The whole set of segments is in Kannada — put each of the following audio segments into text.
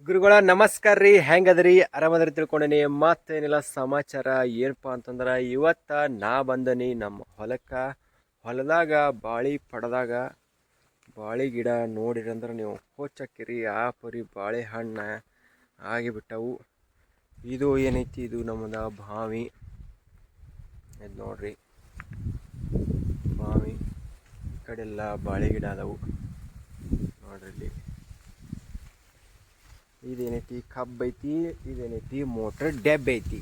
ಗುರುಗಳ ನಮಸ್ಕಾರ ರೀ. ಹೆಂಗದ್ರಿ? ಆರಾಮದ್ರಿ? ತಿಳ್ಕೊಂಡೇನಿ. ಮತ್ತೇನಿಲ್ಲ ಸಮಾಚಾರ ಏನಪ್ಪಾ ಅಂತಂದ್ರೆ ಇವತ್ತ ನಾ ಬಂದನಿ ನಮ್ಮ ಹೊಲದಾಗ ಬಾಳಿ ಪಡೆದಾಗ ಬಾಳಿ ಗಿಡ ನೋಡಿರಂದ್ರೆ ನೀವು ಹೋಚಕ್ಕಿರಿ. ಆ ಪರಿ ಬಾಳೆ ಹಣ್ಣು ಆಗಿಬಿಟ್ಟವು. ಇದು ಏನೈತಿ, ಇದು ನಮ್ಮದ ಬಾವಿ. ಇದು ನೋಡ್ರಿ ಬಾವಿ. ಈ ಕಡೆಲ್ಲ ಬಾಳೆ ಗಿಡ ಅದಾವು ನೋಡ್ರಿ. ಇಲ್ಲಿ ಇದೇನೈತಿ, ಕಬ್ಬು ಐತಿ. ಇದೇನೈತಿ, ಮೋಟ್ರ್ ಡೆಬ್ ಐತಿ.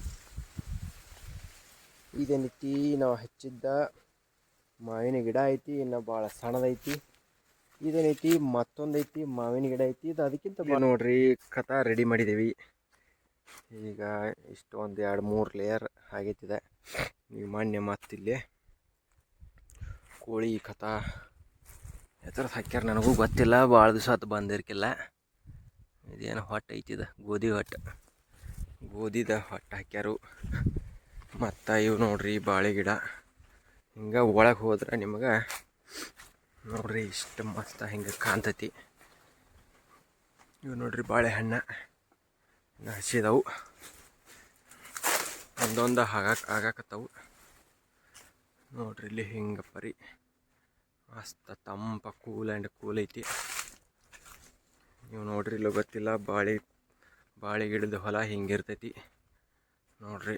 ಇದೇನೈತಿ, ನಾವು ಹಚ್ಚಿದ್ದ ಮಾವಿನ ಗಿಡ ಐತಿ. ಇನ್ನು ಭಾಳ ಸಣ್ಣದೈತಿ. ಇದೇನೈತಿ, ಮತ್ತೊಂದೈತಿ ಮಾವಿನ ಗಿಡ ಐತಿ. ಇದು ಅದಕ್ಕಿಂತ ನೋಡ್ರಿ ಕಥ ರೆಡಿ ಮಾಡಿದ್ದೀವಿ. ಈಗ ಇಷ್ಟು ಒಂದು 2-3 ಲೇಯರ್ ಆಗೈತಿದೆ. ಈಗ ಮಾನ್ಯ ಮತ್ತಿಲ್ಲಿ ಕೋಳಿ ಕಥ ಎತ್ತರದ ಹಾಕ್ಯಾರ, ನನಗೂ ಗೊತ್ತಿಲ್ಲ. ಭಾಳ ದಿವಸ ಆತು ಬಂದಿರ್ಕಿಲ್ಲ. ಇದೇನು ಹೊಟ್ಟೆ ಐತಿದ, ಗೋಧಿದ ಹೊಟ್ಟೆ ಹಾಕ್ಯಾರು. ಮತ್ತು ಇವು ನೋಡ್ರಿ ಬಾಳೆ ಗಿಡ. ಹಿಂಗೆ ಒಳಗೆ ಹೋದ್ರೆ ನಿಮಗೆ ನೋಡ್ರಿ ಇಷ್ಟು ಮಸ್ತ ಹಿಂಗೆ ಕಾಣ್ತೈತಿ. ಇವು ನೋಡ್ರಿ ಬಾಳೆಹಣ್ಣು ಹಸಿದವು, ಒಂದೊಂದು ಆಗಾಕತ್ತವು ನೋಡ್ರಿ. ಇಲ್ಲಿ ಹಿಂಗೆ ಪರಿ ಮಸ್ತ ತಂಪ ಕೂಲ್ ಐತಿ. ನೀವು ನೋಡ್ರಿ, ಇಲ್ಲ ಗೊತ್ತಿಲ್ಲ, ಬಾಳೆ ಗಿಡದ ಹೊಲ ಹಿಂಗಿರ್ತೈತಿ ನೋಡ್ರಿ.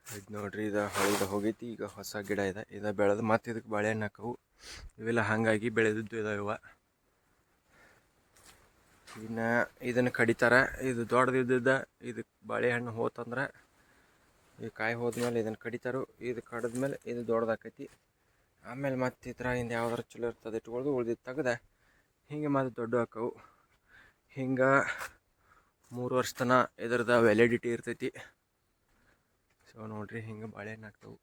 ಇದು ನೋಡ್ರಿ, ಇದು ಹಳದ ಹೋಗೈತಿ. ಈಗ ಹೊಸ ಗಿಡ ಇದೆ ಬೆಳೆದು ಮತ್ತೆ ಇದಕ್ಕೆ ಬಾಳೆಹಣ್ಣು ಹಾಕವು. ಇವೆಲ್ಲ ಹಾಗಾಗಿ ಬೆಳೆದಿದ್ದು ಇದಾವ. ಇದನ್ನು ಕಡಿತಾರೆ. ಇದು ದೊಡ್ಡದಿದ್ದ ಇದಕ್ಕೆ ಬಾಳೆಹಣ್ಣು ಹೋತಂದ್ರೆ, ಈ ಕಾಯಿ ಹೋದ್ಮೇಲೆ ಇದನ್ನು ಕಡಿತಾರೋ. ಇದು ಕಡಿದ್ಮೇಲೆ ಇದು ದೊಡ್ಡದಾಕೈತಿ. ಆಮೇಲೆ ಮತ್ತೆ ಈ ಥರ ಇಂದ ಯಾವ್ದಾರು ಚಲೋ ಇರ್ತದೆ ಇಟ್ಕೊಳ್ದು, ಉಳ್ದಿದ್ದು ತೆಗ್ದು ಹಿಂಗೆ ಮತ್ತೆ ದೊಡ್ಡ ಹಾಕವು. ಹಿಂಗೆ 3 ವರ್ಷ ತನಕ ಇದ್ರದ್ದು ವ್ಯಾಲಿಡಿಟಿ ಇರ್ತೈತಿ. ಸೊ ನೋಡ್ರಿ, ಹಿಂಗೆ ಬಾಳೆಹಣ್ಣು ಹಾಕ್ತವು.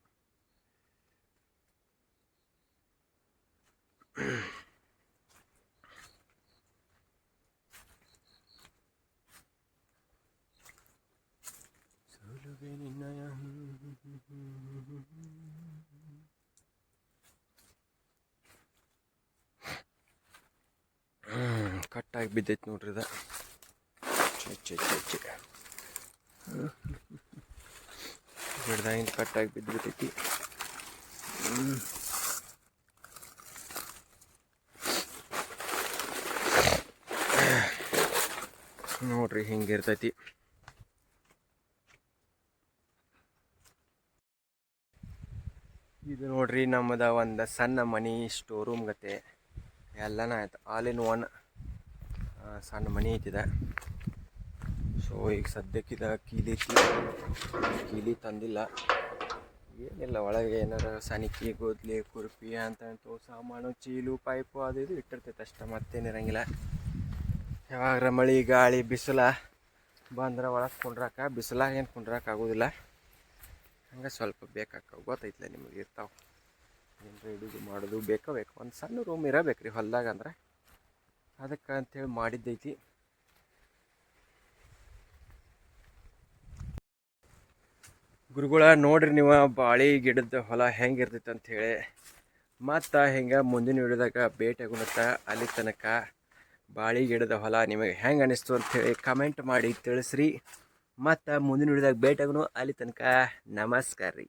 ಕಟ್ಟಾಗಿ ಬಿದ್ದೈತಿ ನೋಡ್ರಿ. ಇದು ಗಿಡದಾಗಿಂದ ಕಟ್ಟಾಗಿ ಬಿದ್ದುಬಿಟ್ಟೈತಿ. ನೋಡ್ರಿ ಹಿಂಗಿರ್ತೈತಿ. ಇದು ನೋಡ್ರಿ ನಮ್ಮದ ಒಂದು ಸಣ್ಣ ಮನಿ, ಸ್ಟೋರ್ ರೂಮ್ ಗತೆ ಎಲ್ಲನ ಆಯ್ತು. ಆಲ್ ಇನ್ ಒನ್ ಸಣ್ಣ ಮನಿ ಐತಿದೆ. ಸೊ ಈಗ ಸದ್ಯಕ್ಕಿದ ಕೀಲಿ ತಂದಿಲ್ಲ, ಏನಿಲ್ಲ. ಒಳಗೆ ಏನಾರು ಸನಿಕಿ, ಗೋದ್ಲಿ, ಕುರ್ಪಿ ಅಂತ ಸಾಮಾನು, ಚೀಲು, ಪೈಪು ಅದು ಇದು ಇಟ್ಟಿರ್ತೈತೆ ಅಷ್ಟೇ, ಮತ್ತೇನಿರಂಗಿಲ್ಲ. ಯಾವಾಗ ಮಳೆ ಗಾಳಿ ಬಿಸಿಲ ಬಂದ್ರೆ ಒಳಗೆ ಕುಂಡ್ರಾಕ, ಬಿಸಿಲಾಗ ಏನು ಕುಂಡ್ರಾಕ ಆಗೋದಿಲ್ಲ. ಹಂಗೆ ಸ್ವಲ್ಪ ಬೇಕಾಕವು, ಗೊತ್ತೈತಿಲ್ಲ ನಿಮಗೆ, ಇರ್ತಾವೆ. ಏನರ ಇಡೋದು ಮಾಡೋದು ಬೇಕು. ಒಂದು ಸಣ್ಣ ರೂಮ್ ಇರಬೇಕು ರೀ ಹೊಲ್ದಾಗ. ಅಂದ್ರೆ ಅದಕ್ಕೆ ಅಂಥೇಳಿ ಮಾಡಿದ್ದೈತಿ. ಗುರುಗಳ ನೋಡ್ರಿ ನೀವು ಬಾಳೆ ಗಿಡದ ಹೊಲ ಹೆಂಗಿರ್ತೈತೆ ಅಂಥೇಳಿ. ಮತ್ತು ಹಿಂಗೆ ಮುಂದಿನ ವಿಡಿಯೋದಾಗ ಭೇಟಿ ಆಗೋಣತ್ತ. ಅಲ್ಲಿ ತನಕ ಬಾಳೆ ಗಿಡದ ಹೊಲ ನಿಮಗೆ ಹೆಂಗೆ ಅನಿಸ್ತು ಅಂಥೇಳಿ ಕಮೆಂಟ್ ಮಾಡಿ ತಿಳಿಸ್ರಿ. ಮತ್ತು ಮುಂದಿನ ವಿಡಿಯೋದಾಗ ಭೇಟಿ ಆಗೋಣ. ಅಲ್ಲಿ ತನಕ ನಮಸ್ಕಾರ ರೀ.